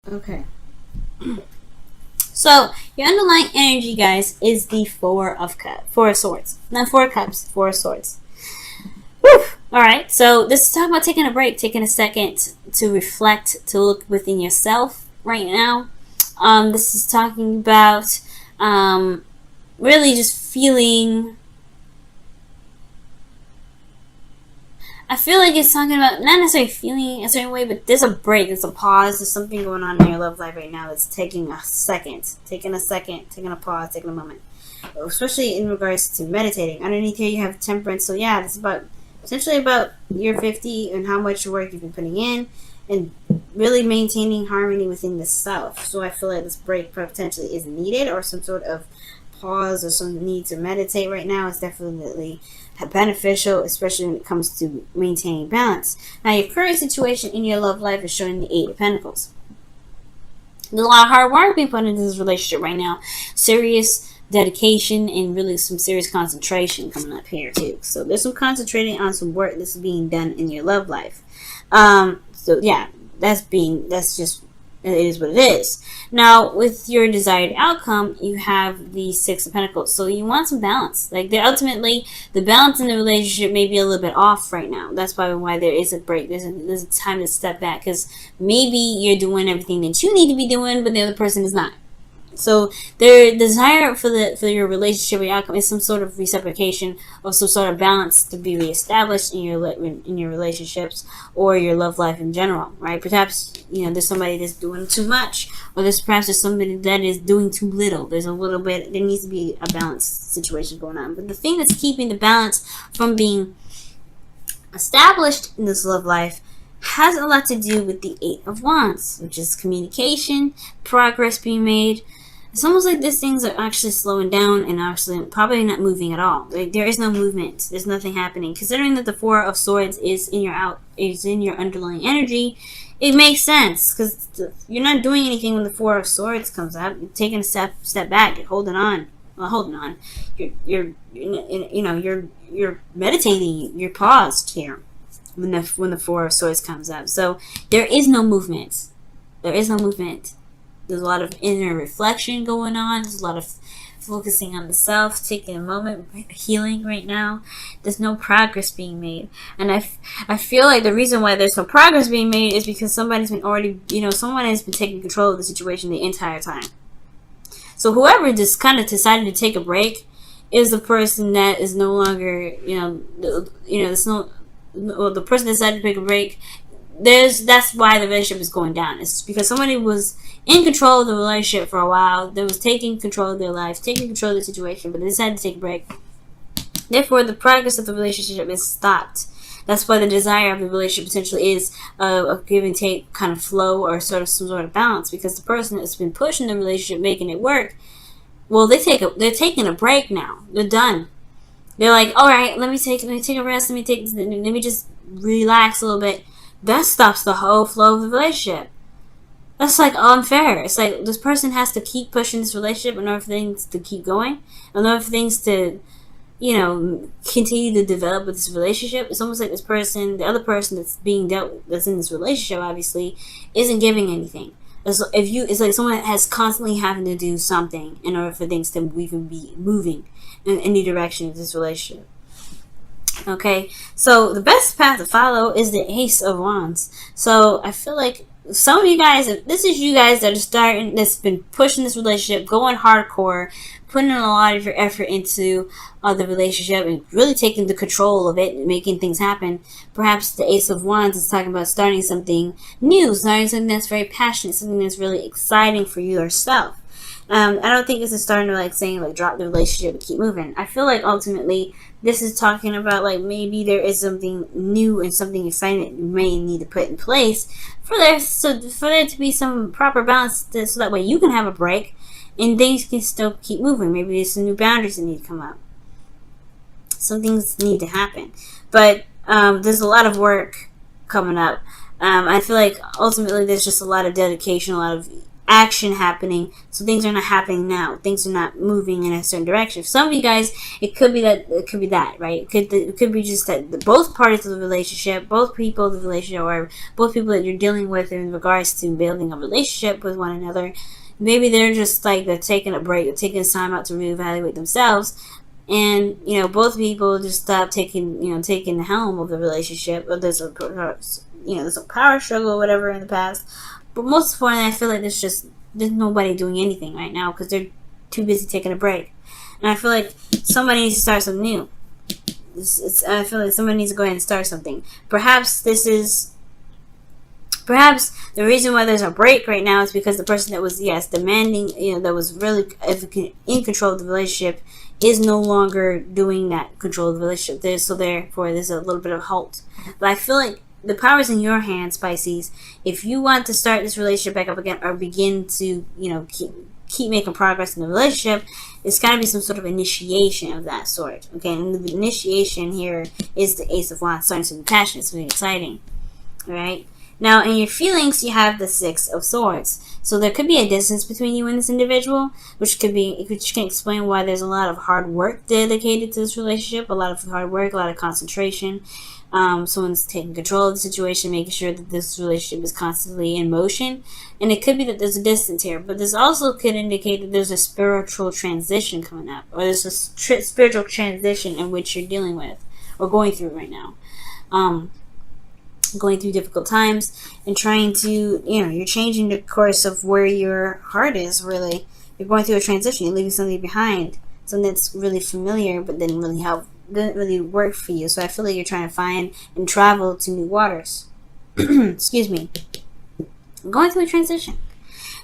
Okay. So your underlying energy, guys, is the Four of Swords. Not Four of Cups, Four of Swords. Whew. All right. So this is talking about taking a break, taking a second to reflect, to look within yourself right now. This is talking about really just feeling. I feel like it's talking about not necessarily feeling a certain way, but there's a break, there's a pause, there's something going on in your love life right now that's taking a second, taking a pause, taking a moment. Especially in regards to meditating. Underneath here you have temperance, so yeah, it's about essentially about year 50 and how much work you've been putting in and really maintaining harmony within the self. So I feel like this break potentially is needed, or some sort of pause or some need to meditate right now is definitely beneficial, especially when it comes to maintaining balance. Now, your current situation in your love life is showing the Eight of Pentacles. There's a lot of hard work being put into this relationship right now. Serious dedication and really some serious concentration coming up here too. So there's some concentrating on some work that's being done in your love life. So yeah, that's just, it is what it is. Now, with your desired outcome, you have the Six of Pentacles. So you want some balance. Like, ultimately, the balance in the relationship may be a little bit off right now. That's probably why there is a break. There's a time to step back, because maybe you're doing everything that you need to be doing, but the other person is not. So their desire for your relationship or outcome is some sort of reciprocation or some sort of balance to be reestablished in your relationships or your love life in general, right? Perhaps there's somebody that's doing too much, or there's somebody that is doing too little. There's a little bit. There needs to be a balanced situation going on. But the thing that's keeping the balance from being established in this love life has a lot to do with the Eight of Wands, which is communication, progress being made. It's almost like these things are actually slowing down and actually probably not moving at all. Like, there is no movement. There's nothing happening. Considering that the Four of Swords is in your underlying energy, it makes sense, because you're not doing anything when the Four of Swords comes up. You're taking a step back. You're holding on. Well, holding on. You're meditating. You're paused here when the Four of Swords comes up. So there is no movement. There is no movement. There's a lot of inner reflection going on. There's a lot of focusing on the self, taking a moment, healing right now. There's no progress being made. And I feel like the reason why there's no progress being made is because someone has been taking control of the situation the entire time. So whoever just kind of decided to take a break is the person that is no longer, the person that decided to take a break. That's why the relationship is going down. It's because somebody was in control of the relationship for a while. They was taking control of their life, taking control of the situation, but they decided to take a break. Therefore, the progress of the relationship is stopped. That's why the desire of the relationship potentially is a give and take kind of flow, or some sort of balance, because the person that's been pushing the relationship, making it work, well, they're taking a break now. They're done. They're like, all right, let me take a rest. Let me just relax a little bit. That stops the whole flow of the relationship. That's like unfair. It's like this person has to keep pushing this relationship in order for things to keep going, in order for things to, continue to develop with this relationship. It's almost like this person, the other person that's in this relationship, obviously, isn't giving anything. It's like someone has constantly having to do something in order for things to even be moving in any direction of this relationship. Okay, so the best path to follow is the Ace of Wands. So I feel like some of you guys, if this is you guys that's been pushing this relationship, going hardcore, putting in a lot of your effort into the relationship and really taking the control of it and making things happen. Perhaps the Ace of Wands is talking about starting something new, starting something that's very passionate, something that's really exciting for you yourself. I don't think this is starting to saying drop the relationship and keep moving. I feel like ultimately this is talking about maybe there is something new and something exciting that you may need to put in place for there to be some proper balance, so that way you can have a break and things can still keep moving. Maybe there's some new boundaries that need to come up. Some things need to happen, but there's a lot of work coming up. I feel like ultimately there's just a lot of dedication, a lot of action happening, so things are not happening now. Things are not moving in a certain direction. For some of you guys, it could be that, right? It could be just that both parties of the relationship, both people of the relationship, or both people that you're dealing with in regards to building a relationship with one another, maybe they're just like they're taking a break, they're taking time out to reevaluate themselves. And both people just stop taking the helm of the relationship. Or there's a power struggle or whatever in the past. But most importantly, I feel like there's nobody doing anything right now because they're too busy taking a break. And I feel like somebody needs to start something new. I feel like somebody needs to go ahead and start something. Perhaps the reason why there's a break right now is because the person that was demanding, that was really in control of the relationship, is no longer doing that control of the relationship. Therefore there's a little bit of halt. But I feel like the power's in your hands, Pisces. If you want to start this relationship back up again, or begin to keep making progress in the relationship, it's got to be some sort of initiation of that sort. Okay, and the initiation here is the Ace of Wands, starting something passionate, something exciting. All right. Now, in your feelings, you have the Six of Swords. So there could be a distance between you and this individual, which can explain why there's a lot of hard work dedicated to this relationship, a lot of hard work, a lot of concentration. Someone's taking control of the situation, making sure that this relationship is constantly in motion. And it could be that there's a distance here, but this also could indicate that there's a spiritual transition coming up, or there's a spiritual transition in which you're dealing with or going through right now. Going through difficult times and trying to, you're changing the course of where your heart is, really. You're going through a transition. You're leaving something behind. Something that's really familiar but didn't really work for you. So I feel like you're trying to find and travel to new waters. Excuse me. Going through a transition.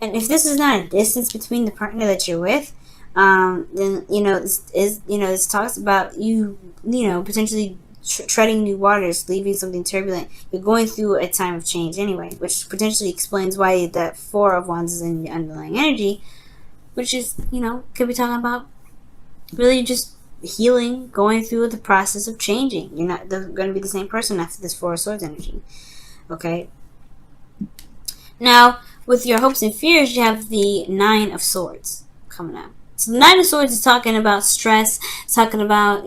And if this is not a distance between the partner that you're with, then, this talks about you potentially treading new waters, leaving something turbulent. You're going through a time of change anyway, which potentially explains why that Four of Wands is in the underlying energy, which is, could be talking about really just healing, going through the process of changing. You're not going to be the same person after this Four of Swords energy. Okay? Now, with your hopes and fears, you have the Nine of Swords coming up. So the Nine of Swords is talking about stress, it's talking about,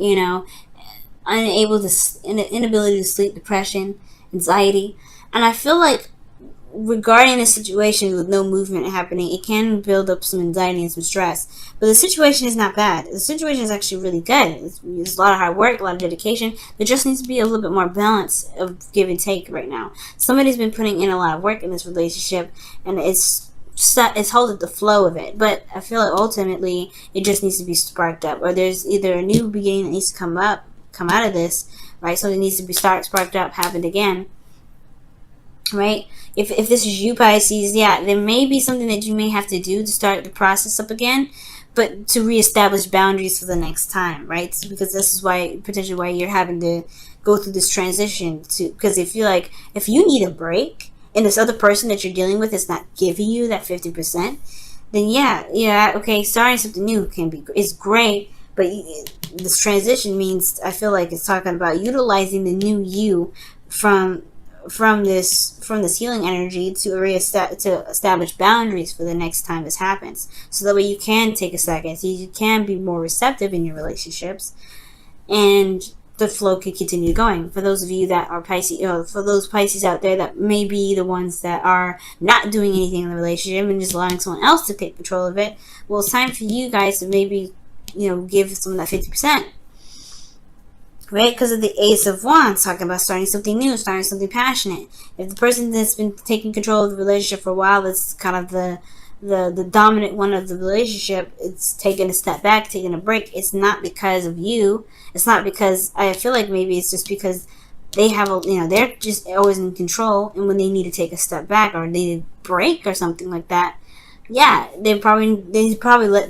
inability to sleep, depression, anxiety. And I feel like regarding a situation with no movement happening, it can build up some anxiety and some stress. But the situation is not bad. The situation is actually really good. It's a lot of hard work, a lot of dedication. There just needs to be a little bit more balance of give and take right now. Somebody's been putting in a lot of work in this relationship, and it's holding the flow of it. But I feel like ultimately it just needs to be sparked up, or there's either a new beginning that needs to come out of this, right? Something needs to be sparked up, happened again, right? If this is you, Pisces, there may be something that you may have to do to start the process up again, but to reestablish boundaries for the next time, right? Because this is potentially why you're having to go through this transition, because if you need a break and this other person that you're dealing with is not giving you that 50%, then okay, starting something new is great. But this transition means, I feel like it's talking about utilizing the new you from this healing energy to establish boundaries for the next time this happens. So that way you can take a second, so you can be more receptive in your relationships, and the flow can continue going. For those of you that are Pisces, for those Pisces out there that may be the ones that are not doing anything in the relationship and just allowing someone else to take control of it, well, it's time for you guys to maybe give some of that 50%, right? Because of the Ace of Wands, talking about starting something new, starting something passionate. If the person that's been taking control of the relationship for a while, that's kind of the dominant one of the relationship, it's taking a step back, taking a break. It's not because of you. It's not because, I feel like maybe it's just because they have they're just always in control, and when they need to take a step back or they need a break or something like that, they probably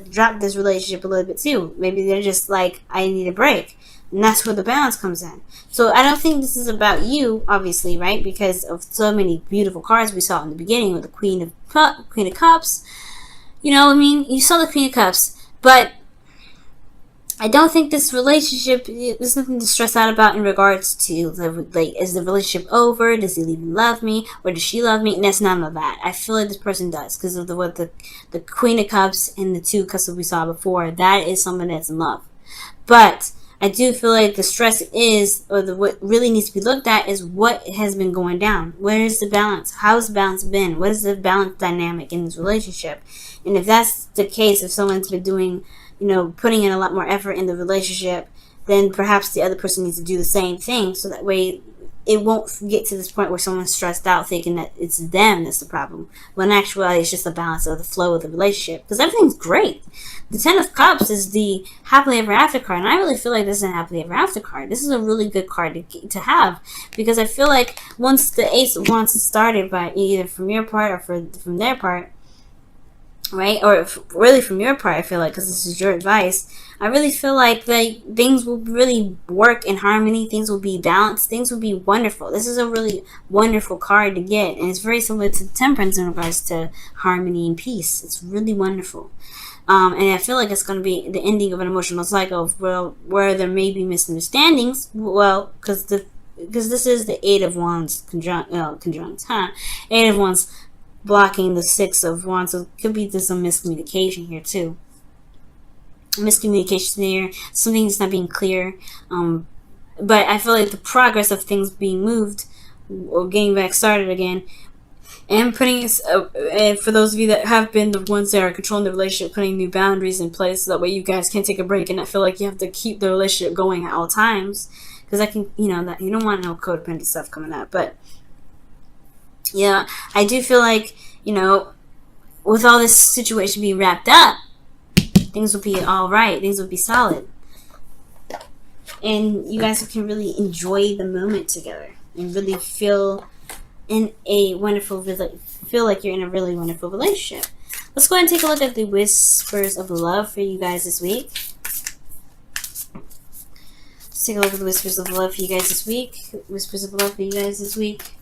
drop this relationship a little bit too. Maybe they're just like, I need a break. And that's where the balance comes in. So I don't think this is about you, obviously, right? Because of so many beautiful cards we saw in the beginning with the Queen of Cups. You saw the Queen of Cups. But I don't think this relationship, there's nothing to stress out about in regards to, like, is the relationship over? Does he even love me? Or does she love me? And that's none of that. I feel like this person does, because of the Queen of Cups and the Two of Cups that we saw before. That is someone that's in love. But I do feel like the stress is, or what really needs to be looked at is what has been going down. Where is the balance? How's the balance been? What is the balance dynamic in this relationship? And if that's the case, if someone's been doing, putting in a lot more effort in the relationship, then perhaps the other person needs to do the same thing, so that way it won't get to this point where someone's stressed out thinking that it's them that's the problem, when in actuality it's just the balance of the flow of the relationship, because everything's great. The Ten of Cups is the happily ever after card, and I really feel like this is a happily ever after card. This is a really good card to have, because I feel like once the Ace of Wands is started, by either from your part or from their part, right? Or really from your part, I feel like, because this is your advice, I really feel like things will really work in harmony. Things will be balanced. Things will be wonderful. This is a really wonderful card to get, and it's very similar to Temperance in regards to harmony and peace. It's really wonderful. And I feel like it's going to be the ending of an emotional cycle where there may be misunderstandings. Well, because this is the Eight of Wands conjunct, Eight of Wands blocking the Six of Wands, so it could be just some miscommunication here too. Miscommunication there, something's not being clear. But I feel like the progress of things being moved or getting back started again, and putting and for those of you that have been the ones that are controlling the relationship, putting new boundaries in place, so that way you guys can take a break and not feel like you have to keep the relationship going at all times, because that can, that you don't want no codependent stuff coming up. But yeah, I do feel like, with all this situation being wrapped up, things will be all right. Things will be solid. And you guys can really enjoy the moment together and really feel like you're in a really wonderful relationship. Let's go ahead and take a look at the whispers of love for you guys this week. Let's take a look at the whispers of love for you guys this week. Whispers of love for you guys this week.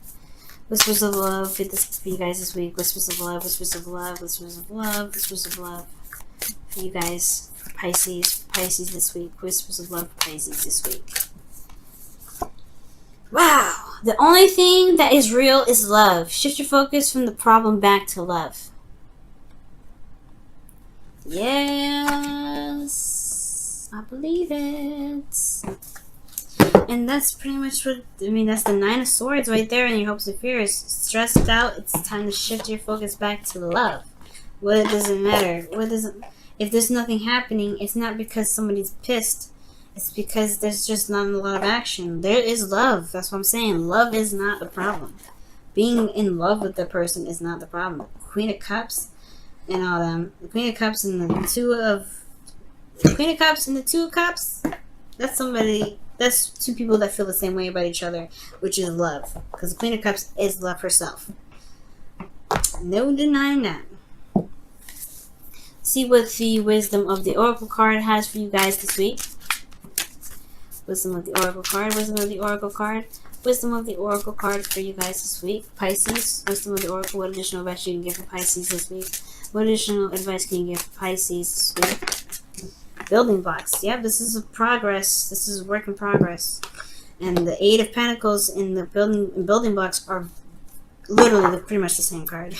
Whispers of love for you guys this week. Whispers of love, whispers of love, whispers of love, whispers of love for you guys, for Pisces this week. Whispers of love for Pisces this week. Wow! The only thing that is real is love. Shift your focus from the problem back to love. Yes! I believe it. And that's pretty much that's the Nine of Swords right there in your hopes and fears. Stressed out, it's time to shift your focus back to love. Well, it doesn't matter. If there's nothing happening, it's not because somebody's pissed. It's because there's just not a lot of action. There is love. That's what I'm saying. Love is not the problem. Being in love with the person is not the problem. Queen of Cups and all them. The Queen of Cups and the Two of Cups. That's two people that feel the same way about each other, which is love. Because the Queen of Cups is love herself. No denying that. See what the Wisdom of the Oracle card has for you guys this week. Wisdom of the Oracle card. Wisdom of the Oracle card. Wisdom of the Oracle card for you guys this week. Pisces. Wisdom of the Oracle. What additional advice you can give for Pisces this week? What additional advice can you give for Pisces this week? Building blocks. Yeah, this is a progress. This is a work in progress. And the Eight of Pentacles in the building blocks are literally pretty much the same card.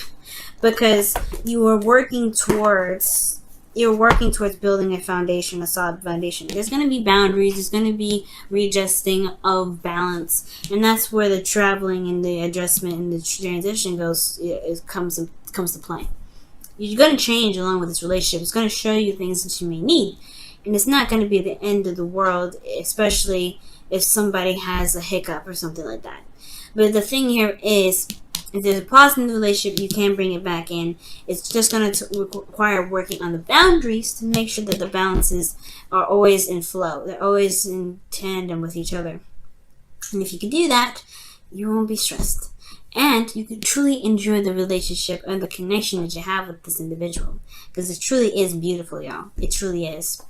Because you are working towards building a foundation, a solid foundation. There's going to be boundaries. There's going to be readjusting of balance, and that's where the traveling and the adjustment and the transition comes to play. You're going to change along with this relationship. It's going to show you things that you may need, and it's not going to be the end of the world, especially if somebody has a hiccup or something like that. But the thing here is, if there's a pause in the relationship, you can bring it back in. It's just going to require working on the boundaries to make sure that the balances are always in flow. They're always in tandem with each other. And if you can do that, you won't be stressed. And you can truly enjoy the relationship and the connection that you have with this individual. Because it truly is beautiful, y'all. It truly is.